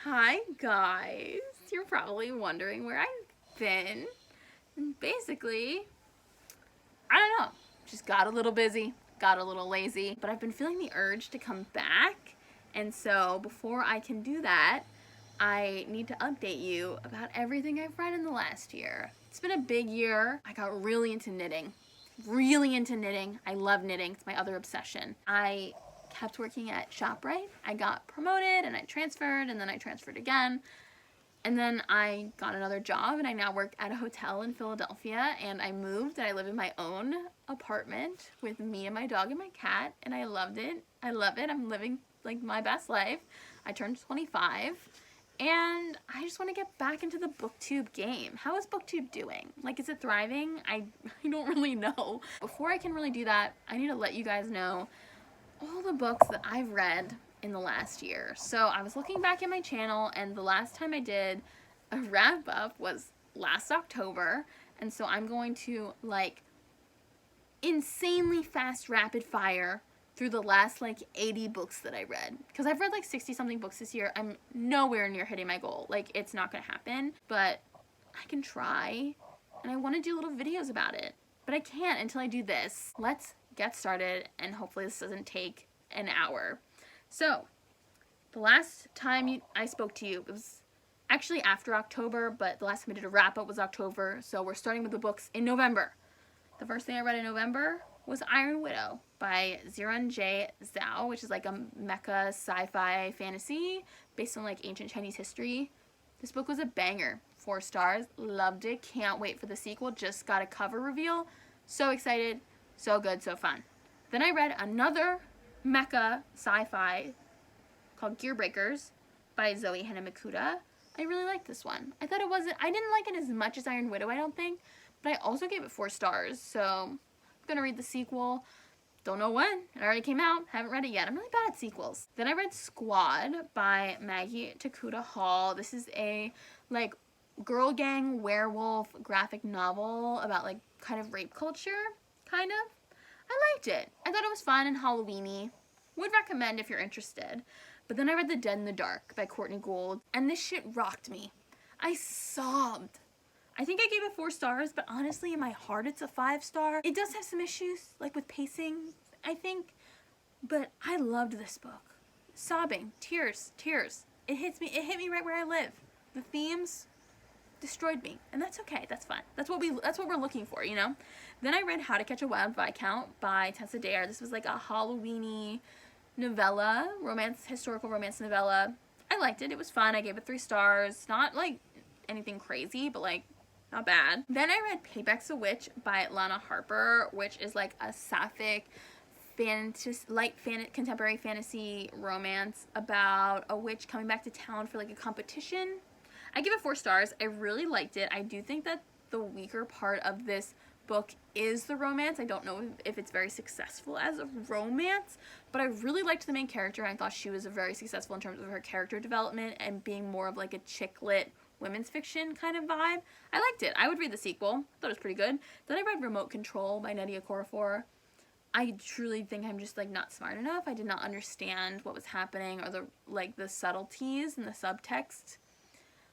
Hi guys, you're probably wondering where I've been. And basically, I don't know, just got a little busy, got a little lazy, but I've been feeling the urge to come back. And so before I can do that, I need to update you about everything I've read in the last year. It's been a big year. I got really into knitting. I love knitting. It's my other obsession. I kept working at ShopRite. I got promoted and I transferred, and then I transferred again. And then I got another job and I now work at a hotel in Philadelphia, and I moved and I live in my own apartment with me and my dog and my cat, and I loved it. I love it. I'm living like my best life. I turned 25 and I just want to get back into the booktube game. How is booktube doing? Like, is it thriving? I don't really know. Before I can really do that, I need to let you guys know all the books that I've read in the last year. So I was looking back at my channel, and the last time I did a wrap up was last October, and so I'm going to like insanely fast rapid fire through the last like 80 books that I read, because I've read like 60 something books this year. I'm nowhere near hitting my goal. Like, it's not gonna happen, but I can try, and I want to do little videos about it, but I can't until I do this. Let's get started, and hopefully this doesn't take an hour. So the last time I spoke to you, it was actually after October, but the last time I did a wrap up was October, so we're starting with the books in November. The first thing I read in November was Iron Widow by Xiran Zhao, which is like a mecha sci-fi fantasy based on like ancient Chinese history. This book was a banger. 4 stars. Loved it. Can't wait for the sequel. Just got a cover reveal. So excited. So good. So fun. Then I read another mecha sci-fi called Gearbreakers by Zoe Hana Mikuta. I really liked this one. I thought I didn't like it as much as Iron Widow, I don't think, but I also gave it 4 stars, so I'm gonna read the sequel. Don't know when. It already came out. Haven't read it yet. I'm really bad at sequels. Then I read Squad by Maggie Tokuda-Hall. This is a like girl gang werewolf graphic novel about like kind of rape culture, kind of. I liked it. I thought it was fun and Halloween-y. Would recommend if you're interested. But then I read The Dead in the Dark by Courtney Gould, and this shit rocked me. I sobbed. I think I gave it 4 stars, but honestly, in my heart, it's a 5-star. It does have some issues, like with pacing, I think, but I loved this book. Sobbing, tears. It hit me right where I live. The themes destroyed me, and that's okay. That's fine. That's what we're looking for, you know. Then I read How to Catch a Wild Viscount by Tessa. This was like a Halloween-y novella, historical romance novella. I liked it. It was fun. I gave it 3 stars. Not like anything crazy, but like not bad. Then I read Payback's a Witch by Lana Harper, which is like a sapphic contemporary fantasy romance about a witch coming back to town for like a competition. I give it 4 stars. I really liked it. I do think that the weaker part of this book is the romance. I don't know if it's very successful as a romance, but I really liked the main character. I thought she was very successful in terms of her character development and being more of like a chick lit women's fiction kind of vibe. I liked it. I would read the sequel. I thought it was pretty good. Then I read Remote Control by Nnedi Okorafor. I truly think I'm just like not smart enough. I did not understand what was happening, or the subtleties and the subtext.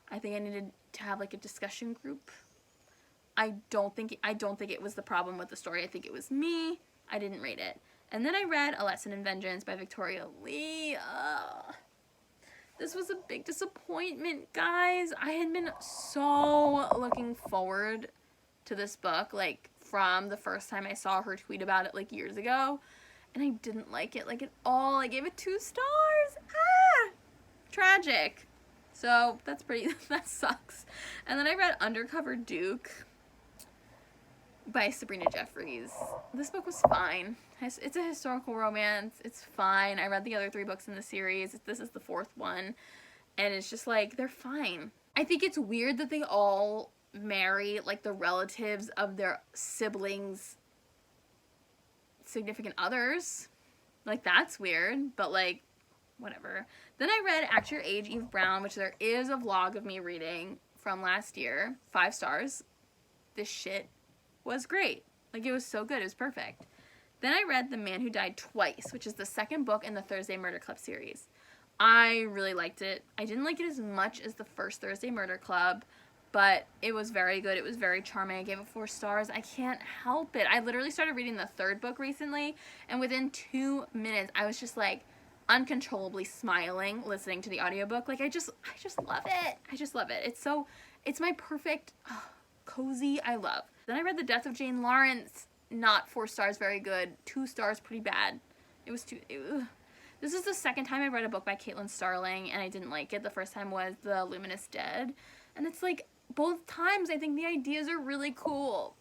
I think I needed to have like a discussion group. I don't think it was the problem with the story. I think it was me. I didn't rate it. And then I read A Lesson in Vengeance by Victoria Lee. This was a big disappointment, guys. I had been so looking forward to this book, like from the first time I saw her tweet about it like years ago, and I didn't like it like at all. I gave it 2 stars. Tragic. So that sucks. And then I read Undercover Duke by Sabrina Jeffries. This book was fine. It's a historical romance. It's fine. I read the other 3 books in the series. This is the 4th one. And it's just like, they're fine. I think it's weird that they all marry like the relatives of their siblings' significant others. Like, that's weird, but like, whatever. Then I read Act Your Age, Eve Brown, which there is a vlog of me reading from last year. 5 stars. This shit was great. Like, it was so good. It was perfect. Then I read The Man Who Died Twice, which is the 2nd book in the Thursday Murder Club series. I really liked it. I didn't like it as much as the first Thursday Murder Club, but it was very good. It was very charming. I gave it 4 stars. I can't help it. I literally started reading the 3rd book recently, and within 2 minutes, I was just like uncontrollably smiling listening to the audiobook. Like I just love it. I just love it. It's my perfect cozy. I love. Then I read The Death of Jane Lawrence. Not 4 stars, very good. 2 stars, pretty bad. It was too. This is the second time I read a book by Caitlin Starling, and I didn't like it. The first time was The Luminous Dead. And it's like, both times I think the ideas are really cool.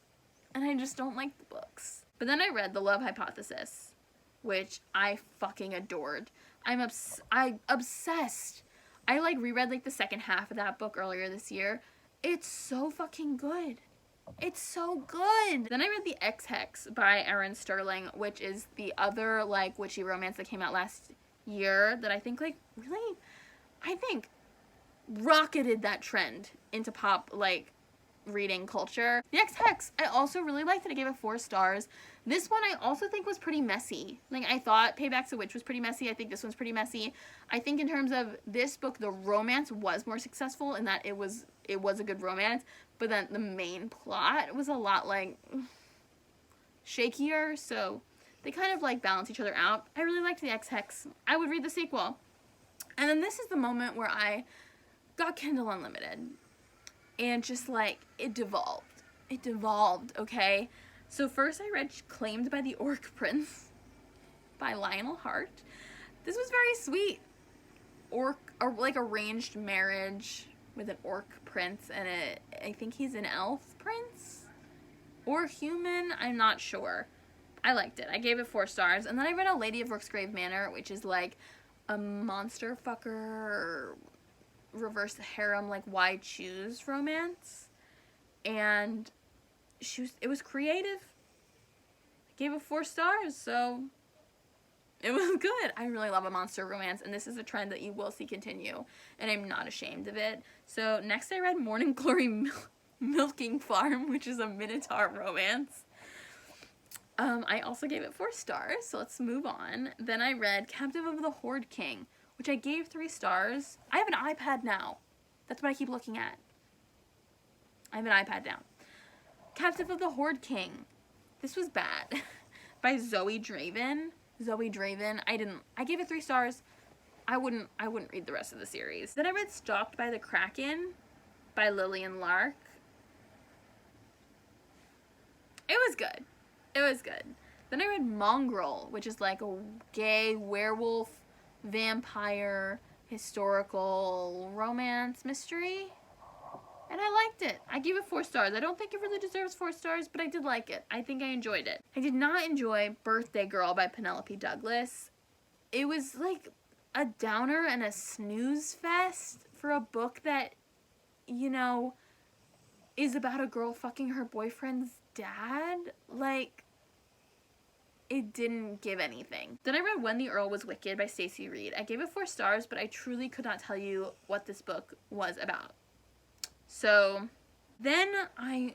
And I just don't like the books. But then I read The Love Hypothesis, which I fucking adored. I'm obsessed. I like reread like the second half of that book earlier this year. It's so fucking good. It's so good. Then I read The Ex Hex by Erin Sterling, which is the other like witchy romance that came out last year that I think like really, I think rocketed that trend into pop like reading culture. The Ex Hex, I also really liked it. I gave it 4 stars. This one I also think was pretty messy. Like I thought Payback's a Witch was pretty messy. I think this one's pretty messy. I think in terms of this book, the romance was more successful in that it was a good romance, but then the main plot was a lot like shakier, so they kind of like balance each other out. I really liked The Ex Hex. I would read the sequel. And then this is the moment where I got Kindle Unlimited. And just like, it devolved. It devolved, okay? So first I read Claimed by the Orc Prince by Lionel Hart. This was very sweet. Or like arranged marriage with an orc prince and I think he's an elf prince? Or human? I'm not sure. I liked it. I gave it 4 stars. And then I read A Lady of Rooksgrave Manor, which is like a monster fucker reverse harem like why choose romance, and it was creative. I gave it 4 stars, so it was good. I really love a monster romance, and this is a trend that you will see continue, and I'm not ashamed of it. So next I read Morning Glory Milking Farm, which is a Minotaur romance. I also gave it 4 stars, so let's move on. Then I read Captive of the Horde King, which I gave 3 stars. I have an iPad now. That's what I keep looking at. I have an iPad now. Captive of the Horde King. This was bad. By Zoe Draven. I gave it 3 stars. I wouldn't read the rest of the series. Then I read Stalked by the Kraken by Lillian Lark. It was good. It was good. Then I read Mongrel, which is like a gay werewolf vampire historical romance mystery, and I liked it. I gave it 4 stars. I don't think it really deserves 4 stars, but I did like it. I think I enjoyed it. I did not enjoy Birthday Girl by Penelope Douglas. It was like a downer and a snooze fest for a book that, you know, is about a girl fucking her boyfriend's dad. Like, it didn't give anything. Then I read When the Earl Was Wicked by Stacey Reid. I gave it 4 stars, but I truly could not tell you what this book was about. So then I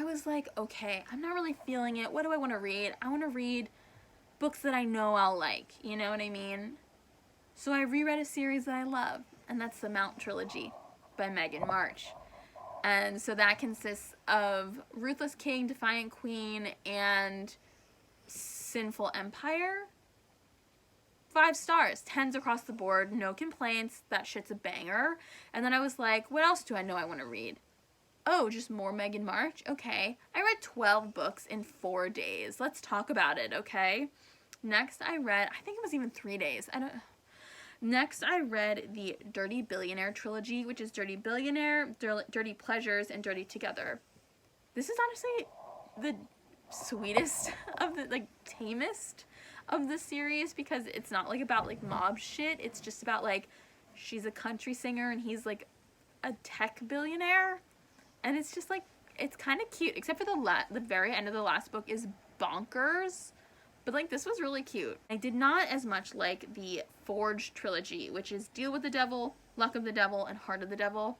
was like, okay, I'm not really feeling it. What do I want to read? I want to read books that I know I'll like. You know what I mean? So I reread a series that I love, and that's the Mount Trilogy by Megan March. And so that consists of Ruthless King, Defiant Queen, and Sinful Empire. 5 stars, 10s across the board, no complaints. That shit's a banger. And then I was like, what else do I know I want to read? Oh, just more Megan March? Okay. I read 12 books in 4 days. Let's talk about it, okay? Next I read, I think it was even 3 days. Next I read the Dirty Billionaire trilogy, which is Dirty Billionaire, Dirty Pleasures, and Dirty Together. This is honestly the sweetest of the, like, tamest of the series, because it's not like about like mob shit. It's just about like she's a country singer and he's like a tech billionaire, and it's just like, it's kind of cute, except for the very end of the last book is bonkers, but like this was really cute. I did not as much like the Forge trilogy, which is Deal with the Devil, Luck of the Devil, and Heart of the Devil.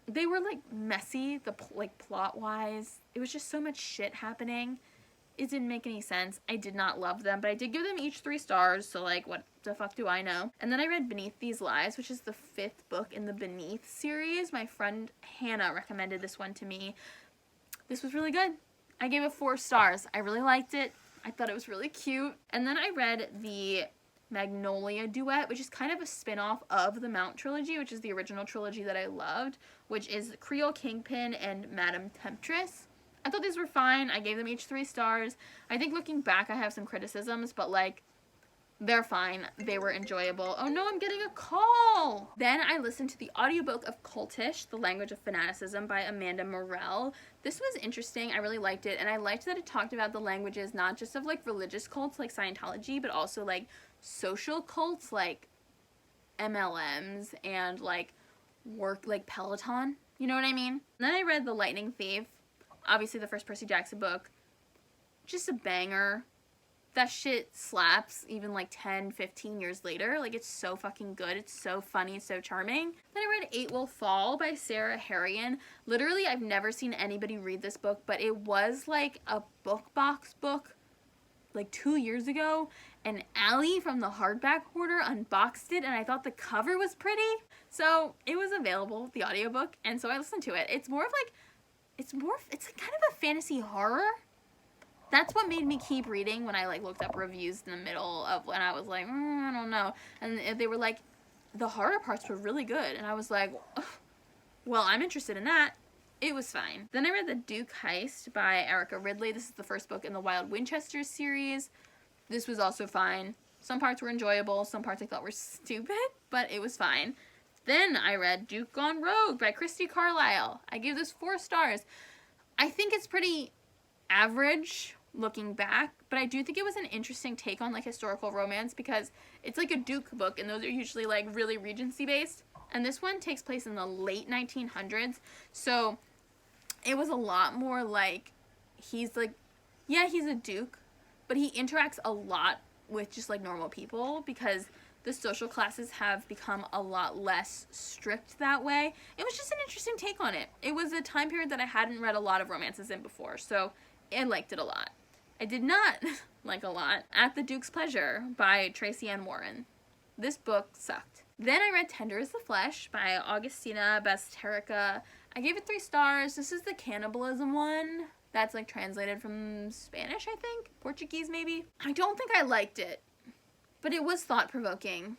They were like messy, like plot wise. It was just so much shit happening. It didn't make any sense. I did not love them, but I did give them each 3 stars, so like, what the fuck do I know? And then I read Beneath These Lies, which is the 5th book in the Beneath series. My friend Hana recommended this one to me. This was really good. I gave it 4 stars. I really liked it. I thought it was really cute. And then I read the Magnolia Duet, which is kind of a spin-off of the Mount trilogy, which is the original trilogy that I loved, which is Creole Kingpin and Madame Temptress. I thought these were fine. I gave them each 3 stars. I think looking back I have some criticisms, but like, they're fine. They were enjoyable. Oh no, I'm getting a call! Then I listened to the audiobook of Cultish, The Language of Fanaticism by Amanda Morell. This was interesting. I really liked it, and I liked that it talked about the languages not just of like religious cults like Scientology, but also like social cults like MLMs and like work like Peloton. You know what I mean? And then I read The Lightning Thief, obviously the first Percy Jackson book. Just a banger. That shit slaps even like 10, 15 years later. Like, it's so fucking good. It's so funny. It's so charming. Then I read Eight Will Fall by Sarah Harrion. Literally, I've never seen anybody read this book, but it was like a book box book like 2 years ago, and Allie from the Hardback Hoarder unboxed it, and I thought the cover was pretty. So it was available, the audiobook, and so I listened to it. It's more of like, it's kind of a fantasy horror. That's what made me keep reading when I like looked up reviews in the middle of when I was like, I don't know. And they were like, the horror parts were really good. And I was like, well, I'm interested in that. It was fine. Then I read The Duke Heist by Erica Ridley. This is the first book in the Wild Winchester series. This was also fine. Some parts were enjoyable. Some parts I thought were stupid, but it was fine. Then I read Duke Gone Rogue by Christy Carlisle. I gave this 4 stars. I think it's pretty average looking back, but I do think it was an interesting take on like historical romance, because it's like a Duke book and those are usually like really Regency based, and this one takes place in the late 1900s, so it was a lot more like he's like, yeah, he's a duke, but he interacts a lot with just like normal people because the social classes have become a lot less strict that way. It was just an interesting take on it. It was a time period that I hadn't read a lot of romances in before, so I liked it a lot. I did not like a lot At the Duke's Pleasure by Tracy Ann Warren. This book sucked. Then I read Tender as the Flesh by Augustina Basterica. I gave it 3 stars. This is the cannibalism one that's like translated from Spanish, I think. Portuguese, maybe. I don't think I liked it, but it was thought-provoking.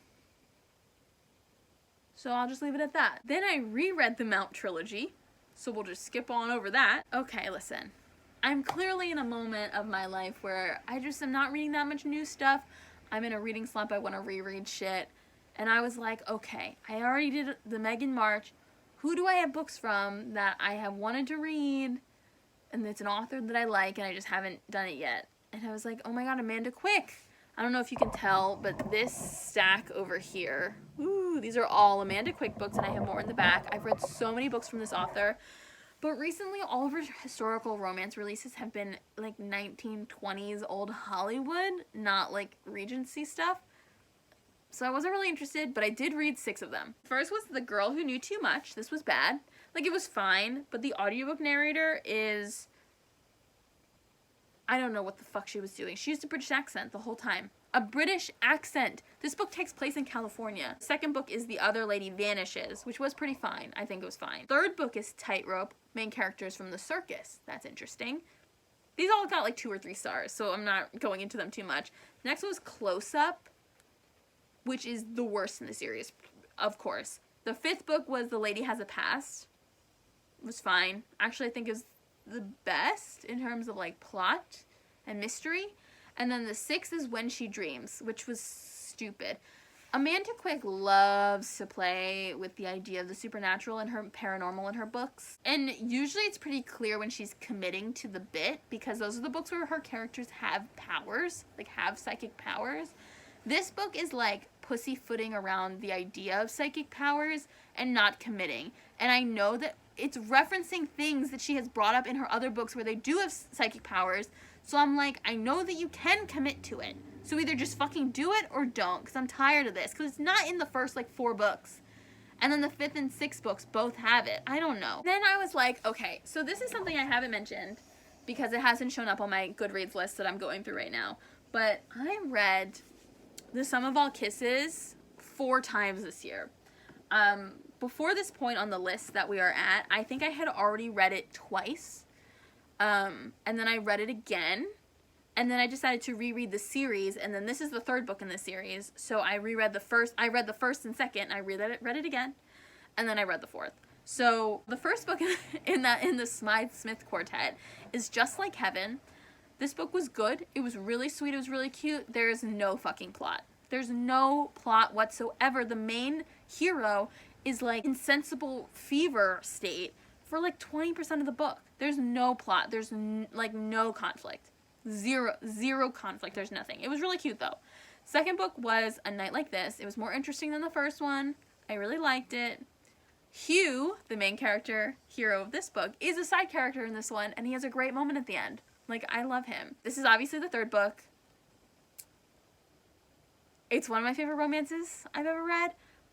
So I'll just leave it at that. Then I reread the Mount trilogy, so we'll just skip on over that. Okay, listen. I'm clearly in a moment of my life where I just am not reading that much new stuff. I'm in a reading slump. I want to reread shit. And I was like, okay, I already did the Megan March. Who do I have books from that I have wanted to read? And it's an author that I like and I just haven't done it yet. And I was like, oh my god, Amanda Quick. I don't know if you can tell, but this stack over here, ooh, these are all Amanda Quick books, and I have more in the back. I've read so many books from this author. But recently, all of her historical romance releases have been like 1920s old Hollywood, not like Regency stuff. So I wasn't really interested, but I did read 6 of them. First was The Girl Who Knew Too Much. This was bad. Like, it was fine, but the audiobook narrator is... I don't know what the fuck she was doing. She used a British accent the whole time. A British accent! This book takes place in California. Second book is The Other Lady Vanishes, which was pretty fine. I think it was fine. Third book is Tightrope. Main characters from the circus. That's interesting. These all got like 2 or 3 stars, so I'm not going into them too much. Next was Close Up, which is the worst in the series, of course. The 5th book was The Lady Has a Past. It was fine. Actually, I think it was the best in terms of like plot and mystery. And then the 6th is When She Dreams, which was stupid. Amanda Quick loves to play with the idea of the supernatural and her paranormal in her books. And usually it's pretty clear when she's committing to the bit, because those are the books where her characters have powers, like have psychic powers. This book is like pussyfooting around the idea of psychic powers and not committing. And I know that it's referencing things that she has brought up in her other books where they do have psychic powers. So I'm like, I know that you can commit to it. So either just fucking do it or don't, because I'm tired of this. Because it's not in the first, like, 4 books. And then the 5th and 6th books both have it. I don't know. Then I was like, okay, so this is something I haven't mentioned because it hasn't shown up on my Goodreads list that I'm going through right now. But I read The Sum of All Kisses 4 times this year. Before this point on the list that we are at, I think I had already read it twice. And then I read it again. And then I decided to reread the series, and then this is the 3rd book in the series. So I reread the first, I read the 1st and 2nd, I read it again, and then I read the 4th. So the first book in the Smythe Smith Quartet is Just Like Heaven. This book was good. It was really sweet. It was really cute. There is no fucking plot. There's no plot whatsoever. The main hero is like insensible fever state for like 20% of the book. There's no plot. There's like no conflict. Zero conflict. There's nothing. It was really cute though. Second book was A Night Like This. It was more interesting than the first one. I really liked it. Hugh, the main character, hero of this book, is a side character in this one, and he has a great moment at the end. Like, I love him. This is obviously the 3rd book. It's one of my favorite romances I've ever read.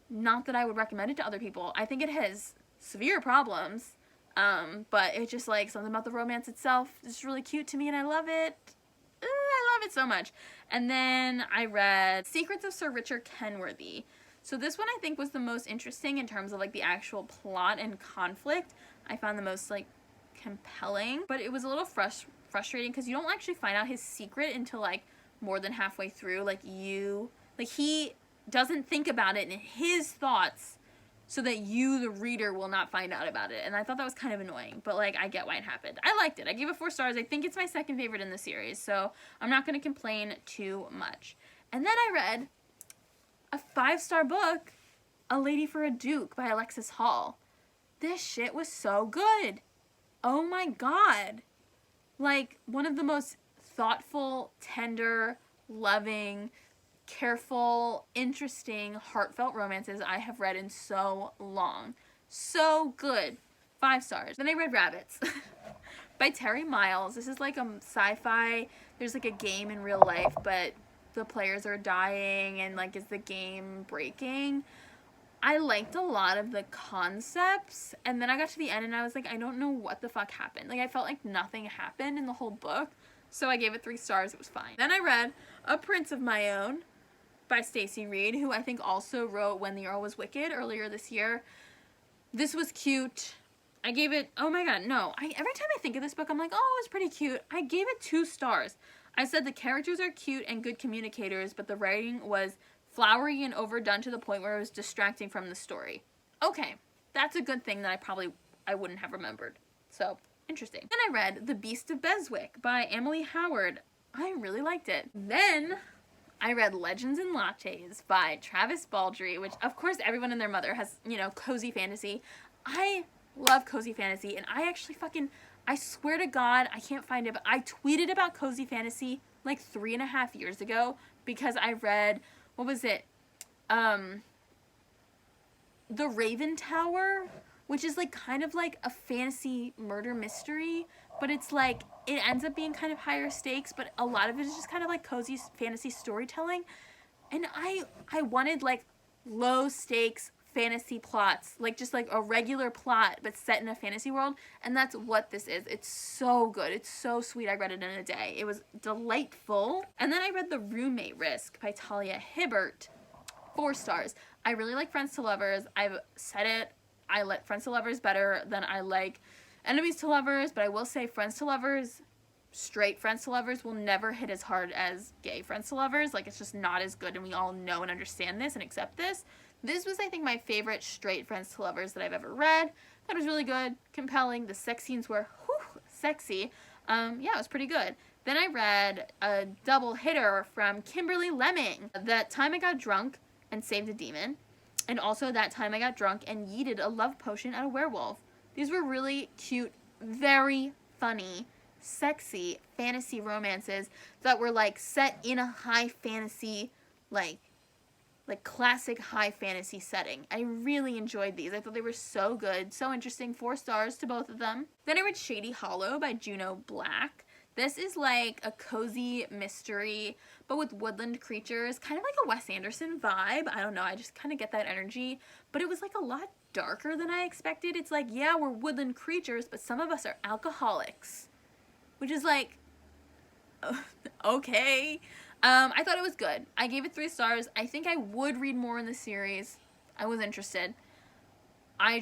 Not that I would recommend it to other people. I think it has severe problems. But it's just like something about the romance itself is really cute to me, and I love it. I love it so much. And then I read Secrets of Sir Richard Kenworthy. So this one I think was the most interesting in terms of like the actual plot and conflict. I found the most like compelling, but it was a little frustrating because you don't actually find out his secret until like more than halfway through. Like he doesn't think about it in his thoughts so that you, the reader, will not find out about it. And I thought that was kind of annoying, but like I get why it happened. I liked it. I gave it 4 stars. I think it's my 2nd favorite in the series, so I'm not going to complain too much. And then I read a 5-star book, A Lady for a Duke by Alexis Hall. This shit was so good. Oh my god. Like, one of the most thoughtful, tender, loving, careful, interesting, heartfelt romances I have read in so long. So good. 5 stars. Then I read Rabbits by Terry Miles. This is like a sci-fi. There's like a game in real life, but the players are dying and like is the game breaking. I liked a lot of the concepts, and then I got to the end and I was like, I don't know what the fuck happened. Like, I felt like nothing happened in the whole book, so I gave it 3 stars. It was fine. Then I read A Prince of My Own by Stacey Reed, who I think also wrote When the Earl Was Wicked earlier this year. This was cute. I gave it, oh my god, no. Every time I think of this book, I'm like, oh, it was pretty cute. I gave it 2 stars. I said the characters are cute and good communicators, but the writing was flowery and overdone to the point where it was distracting from the story. Okay, that's a good thing that I wouldn't have remembered. So, interesting. Then I read The Beast of Beswick by Emily Howard. I really liked it. Then I read Legends and Lattes by Travis Baldree, which of course everyone and their mother has, you know, cozy fantasy. I love cozy fantasy, and I actually I swear to God, I can't find it, but I tweeted about cozy fantasy like 3.5 years ago because I read, what was it? The Raven Tower, which is like kind of like a fantasy murder mystery, but it's like, it ends up being kind of higher stakes, but a lot of it is just kind of like cozy fantasy storytelling. And I wanted like low stakes fantasy plots, like just like a regular plot but set in a fantasy world, and that's what this is. It's so good. It's so sweet. I read it in a day. It was delightful. And then I read The Roommate Risk by Talia Hibbert. 4 stars. I really like Friends to Lovers. I've said it. I like Friends to Lovers better than I like Enemies to Lovers, but I will say Friends to Lovers, straight Friends to Lovers, will never hit as hard as gay Friends to Lovers. Like, it's just not as good, and we all know and understand this and accept this. This was, I think, my favorite straight Friends to Lovers that I've ever read. That was really good, compelling. The sex scenes were sexy. Yeah, it was pretty good. Then I read a double hitter from Kimberly Lemming, That Time I Got Drunk and Saved a Demon, and also That Time I Got Drunk and Yeeted a Love Potion at a Werewolf. These were really cute, very funny, sexy fantasy romances that were like set in a high fantasy, like classic high fantasy setting. I really enjoyed these. I thought they were so good, so interesting. 4 stars to both of them. Then I read Shady Hollow by Juno Black. This is like a cozy mystery, but with woodland creatures, kind of like a Wes Anderson vibe. I don't know, I just kind of get that energy, but it was like a lot darker than I expected. It's like, yeah, we're woodland creatures, but some of us are alcoholics, which is like, okay. I thought it was good. I gave it 3 stars. I think I would read more in the series. I was interested. I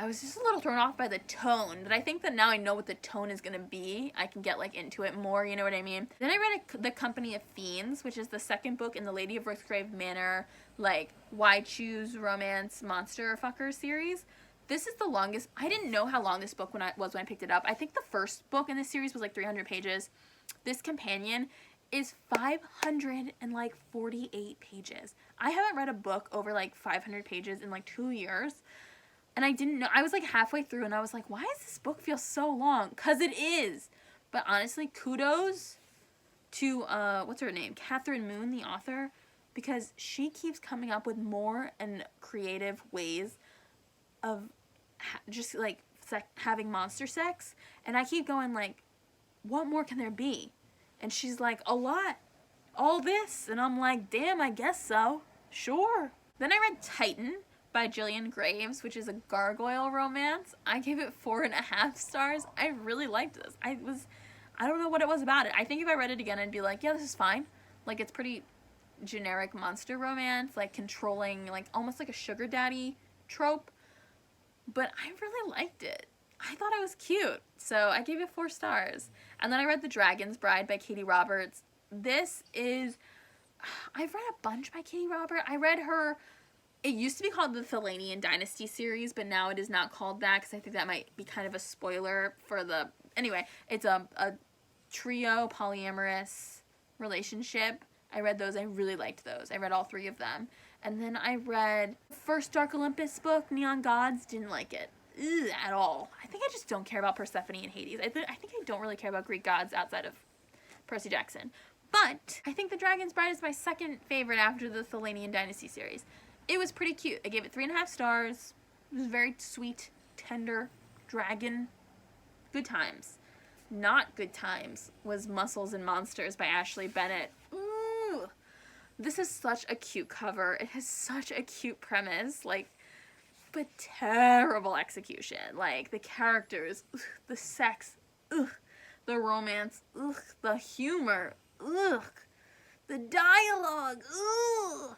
was just a little thrown off by the tone, but I think that now I know what the tone is going to be, I can get, like, into it more, you know what I mean? Then I read The Company of Fiends, which is the second book in the Lady of Rooksgrave Manor, like, Why Choose Romance Monster Fucker series. This is the longest. I didn't know how long this book was when I picked it up. I think the first book in this series was, like, 300 pages. This companion is 548 pages. I haven't read a book over, like, 500 pages in, like, 2 years. And I didn't know. I was like halfway through and I was like, why does this book feel so long? Because it is. But honestly, kudos to, what's her name? Catherine Moon, the author. Because she keeps coming up with more and creative ways of just like having monster sex. And I keep going like, what more can there be? And she's like, a lot. All this. And I'm like, damn, I guess so. Sure. Then I read Titan by Gillian Graves, which is a gargoyle romance. I gave it 4.5 stars. I really liked this. I don't know what it was about it. I think if I read it again, I'd be like, yeah, this is fine. Like, it's pretty generic monster romance, like controlling, like almost like a sugar daddy trope. But I really liked it. I thought it was cute. So I gave it 4 stars. And then I read The Dragon's Bride by Katie Roberts. This is, I've read a bunch by Katie Roberts. I read her, it used to be called the Thalanian Dynasty series, but now it is not called that because I think that might be kind of a spoiler for the... Anyway, it's a trio polyamorous relationship. I read those. I really liked those. I read all 3 of them. And then I read first Dark Olympus book, Neon Gods. Didn't like it at all. I think I just don't care about Persephone and Hades. I think I don't really care about Greek gods outside of Percy Jackson. But I think The Dragon's Bride is my second favorite after the Thalanian Dynasty series. It was pretty cute. I gave it 3.5 stars. It was very sweet, tender, dragon. Good times. Not good times was Muscles and Monsters by Ashley Bennett. Ooh. This is such a cute cover. It has such a cute premise, like, but terrible execution. Like, the characters, ugh, the sex, ugh, the romance, ugh, the humor, ugh, the dialogue, ugh.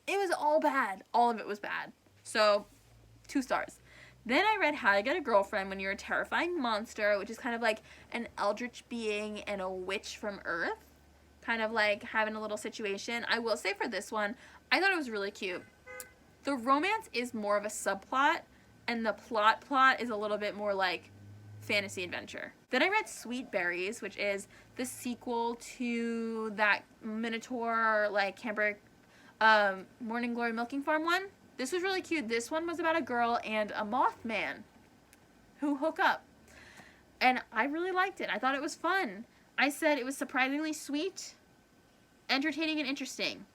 It was all bad. All of it was bad. So, 2 stars. Then I read How to Get a Girlfriend When You're a Terrifying Monster, which is kind of like an eldritch being and a witch from Earth. Kind of like having a little situation. I will say for this one, I thought it was really cute. The romance is more of a subplot, and the plot is a little bit more like fantasy adventure. Then I read Sweet Berries, which is the sequel to that Minotaur, like, Cambric, Morning Glory Milking Farm one. This was really cute. This one was about a girl and a Mothman who hook up. And I really liked it. I thought it was fun. I said it was surprisingly sweet, entertaining, and interesting.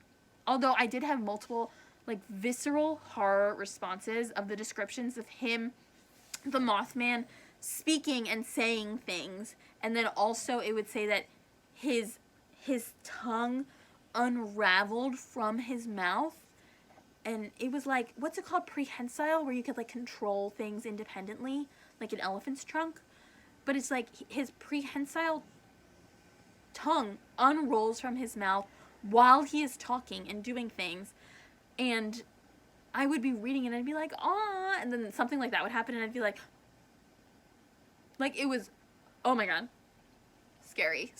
Although I did have multiple, like, visceral horror responses of the descriptions of him, the Mothman, speaking and saying things. And then also it would say that his tongue unraveled from his mouth. And it was like, what's it called? Prehensile, where you could, like, control things independently, like an elephant's trunk. But it's like his prehensile tongue unrolls from his mouth while he is talking and doing things. And I would be reading it and I'd be like, "Aw," and then something like that would happen and I'd be like, it was, oh my god, scary.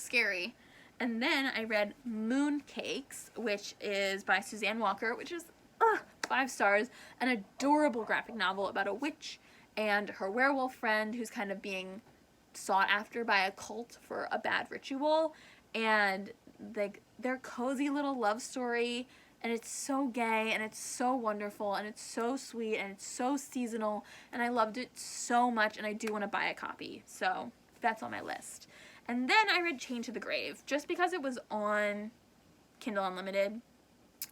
And then I read Mooncakes, which is by Suzanne Walker, which is 5 stars, an adorable graphic novel about a witch and her werewolf friend who's kind of being sought after by a cult for a bad ritual, and their cozy little love story, and it's so gay, and it's so wonderful, and it's so sweet, and it's so seasonal, and I loved it so much, and I do want to buy a copy, so that's on my list. And then I read Chained to the Grave, just because it was on Kindle Unlimited.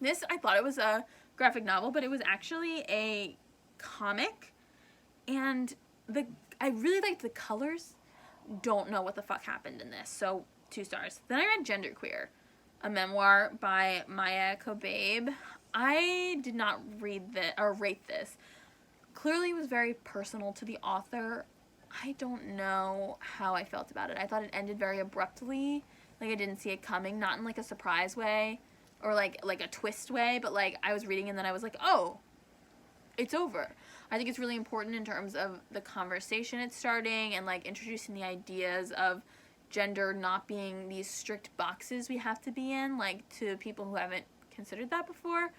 This, I thought it was a graphic novel, but it was actually a comic, and I really liked the colors. Don't know what the fuck happened in this, so 2 stars. Then I read Genderqueer, a memoir by Maya Kobabe. I did not rate this. Clearly it was very personal to the author. I don't know how I felt about it. I thought it ended very abruptly, Like I didn't see it coming, not in like a surprise way or like a twist way, but like I was reading and then I was like, oh, it's over. I think it's really important in terms of the conversation it's starting and like introducing the ideas of gender not being these strict boxes we have to be in, like to people who haven't considered that before.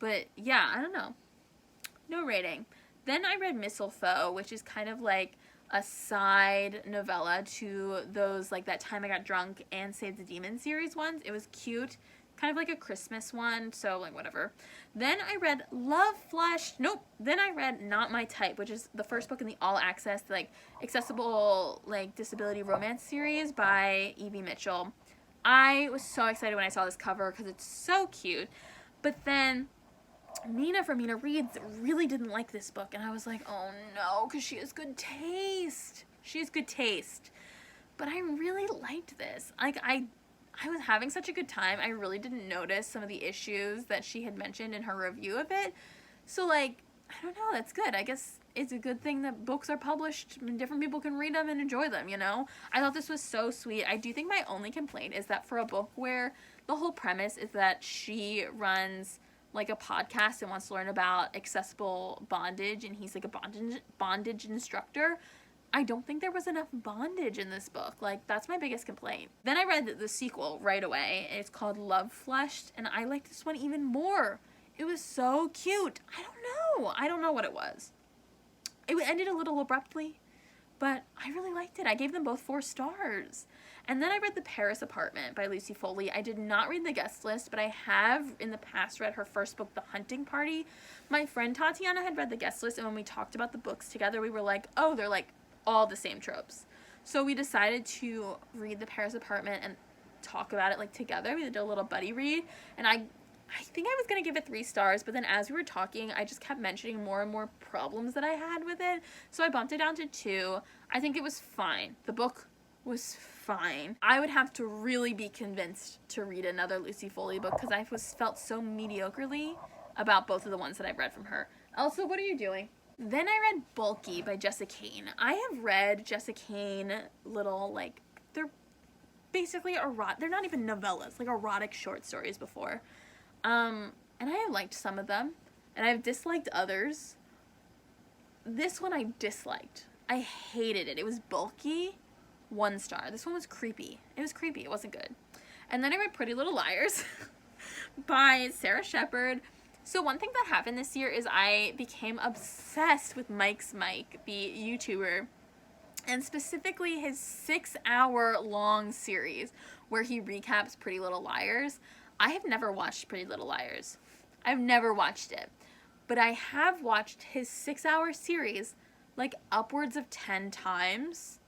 But yeah, I don't know. No rating. Then I read Mistletoe, which is kind of like a side novella to those like That Time I Got Drunk and Save the Demon series ones. It was cute. Kind of like a Christmas one, so like whatever. Then I read Then I read Not My Type, which is the first book in the all access, like accessible like disability romance series by Evie Mitchell. I was so excited when I saw this cover because it's so cute. But then Mina from Mina Reads really didn't like this book, and I was like, oh no, because she has good taste. She has good taste. But I really liked this. Like I was having such a good time. I really didn't notice some of the issues that she had mentioned in her review of it. So, like, I don't know, that's good. I guess it's a good thing that books are published and different people can read them and enjoy them, you know? I thought this was so sweet. I do think my only complaint is that for a book where the whole premise is that she runs, like, a podcast and wants to learn about accessible bondage, and he's, like, a bondage instructor, I don't think there was enough bondage in this book. Like, that's my biggest complaint. Then I read the sequel right away. It's called Love Flushed, and I liked this one even more. It was so cute. I don't know what it was. It ended a little abruptly, but I really liked it. I gave them both 4 stars. And then I read The Paris Apartment by Lucy Foley. I did not read the guest list, but I have in the past read her first book, The Hunting Party. My friend Tatiana had read the guest list, and when we talked about the books together, we were like, oh, they're like all the same tropes. So we decided to read The Paris Apartment and talk about it like together. We did a little buddy read, and I think I was going to give it 3 stars, but then as we were talking, I just kept mentioning more and more problems that I had with it, so I bumped it down to 2. I think it was fine. The book was fine. I would have to really be convinced to read another Lucy Foley book because I felt so mediocrely about both of the ones that I've read from her. Also, what are you doing? Then I read Bulky by Jessa Kane. I have read Jessa Kane little, like, they're basically they're not even novellas, like erotic short stories before. And I have liked some of them, and I've disliked others. This one I disliked. I hated it. It was bulky, 1 star. This one was creepy. It was creepy. It wasn't good. And then I read Pretty Little Liars by Sarah Shepard. So one thing that happened this year is I became obsessed with Mike's Mike, the YouTuber, and specifically his 6-hour-long series where he recaps Pretty Little Liars. I have never watched Pretty Little Liars. I've never watched it. But I have watched his 6-hour series like upwards of 10 times.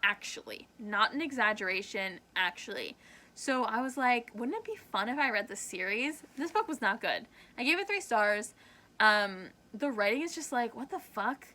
Actually. Not an exaggeration, actually. So I was like, wouldn't it be fun if I read the series? This book was not good. I gave it 3 stars. The writing is just like, what the fuck?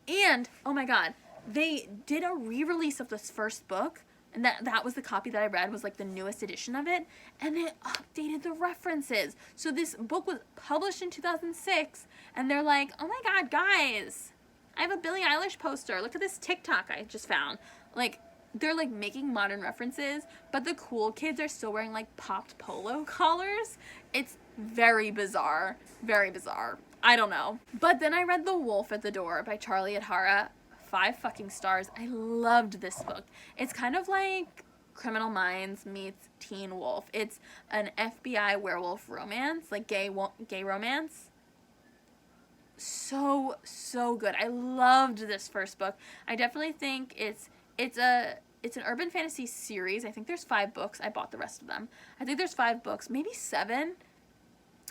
And, oh my god, they did a re-release of this first book, and that was the copy that I read, was like the newest edition of it, and they updated the references. So this book was published in 2006, and they're like, oh my god, guys, I have a Billie Eilish poster. Look at this TikTok I just found. Like, they're like making modern references, but the cool kids are still wearing like popped polo collars. It's very bizarre. Very bizarre. I don't know. But then I read The Wolf at the Door by Charlie Adhara. 5 fucking stars. I loved this book. It's kind of like Criminal Minds meets Teen Wolf. It's an FBI werewolf romance, like gay romance. So good. I loved this first book. I definitely think it's an urban fantasy series. I think there's 5 books. I bought the rest of them. I think there's 5 books, maybe 7.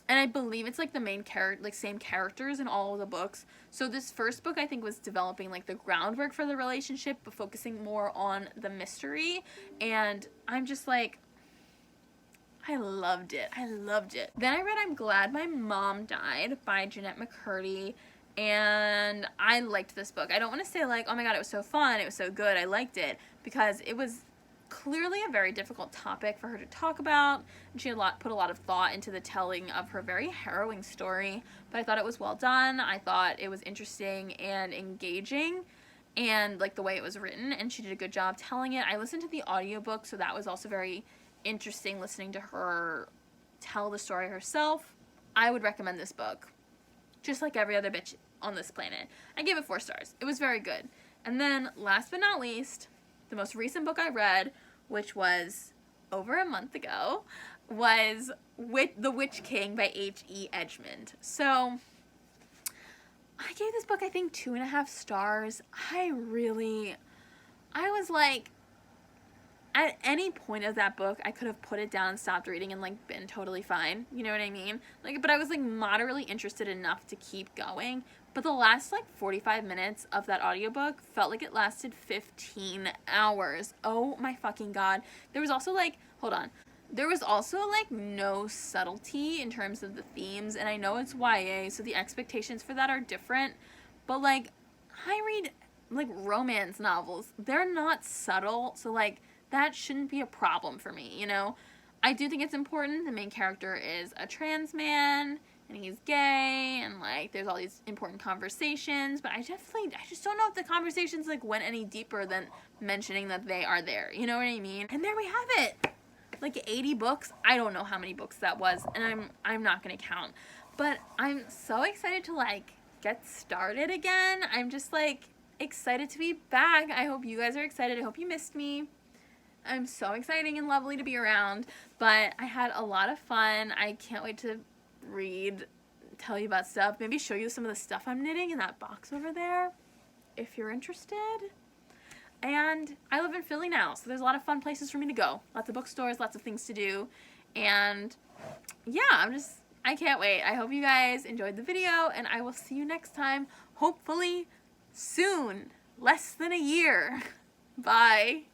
And I believe it's like the main same characters in all of the books. So this first book I think was developing like the groundwork for the relationship, but focusing more on the mystery. And I'm just like, I loved it. I loved it. Then I read I'm Glad My Mom Died by Jeanette McCurdy. And I liked this book. I don't want to say like, oh my god, it was so fun, it was so good, I liked it, because it was clearly a very difficult topic for her to talk about, and she had put a lot of thought into the telling of her very harrowing story, but I thought it was well done. I thought it was interesting and engaging, and like the way it was written, and she did a good job telling it. I listened to the audiobook, so that was also very interesting, listening to her tell the story herself. I would recommend this book, just like every other bitch on this planet. I gave it 4 stars. It was very good. And then, last but not least, the most recent book I read, which was over a month ago, was The Witch King by H.E. Edgmond. So, I gave this book, I think, 2.5 stars. I was like, at any point of that book, I could have put it down and stopped reading and, like, been totally fine. You know what I mean? Like, but I was, like, moderately interested enough to keep going. But the last, like, 45 minutes of that audiobook felt like it lasted 15 hours. Oh, my fucking God. There was also, like, hold on. There was also, like, no subtlety in terms of the themes. And I know it's YA, so the expectations for that are different. But, like, I read, like, romance novels. They're not subtle, so, like, that shouldn't be a problem for me, you know? I do think it's important. The main character is a trans man, and he's gay, and, like, there's all these important conversations, but I just don't know if the conversations, like, went any deeper than mentioning that they are there, you know what I mean? And there we have it! Like, 80 books. I don't know how many books that was, and I'm not gonna count. But I'm so excited to, like, get started again. I'm just, like, excited to be back. I hope you guys are excited. I hope you missed me. I'm so exciting and lovely to be around, but I had a lot of fun. I can't wait to read, tell you about stuff, maybe show you some of the stuff I'm knitting in that box over there, if you're interested. And I live in Philly now, so there's a lot of fun places for me to go. Lots of bookstores, lots of things to do, and yeah, I can't wait. I hope you guys enjoyed the video, and I will see you next time, hopefully soon, less than a year. Bye.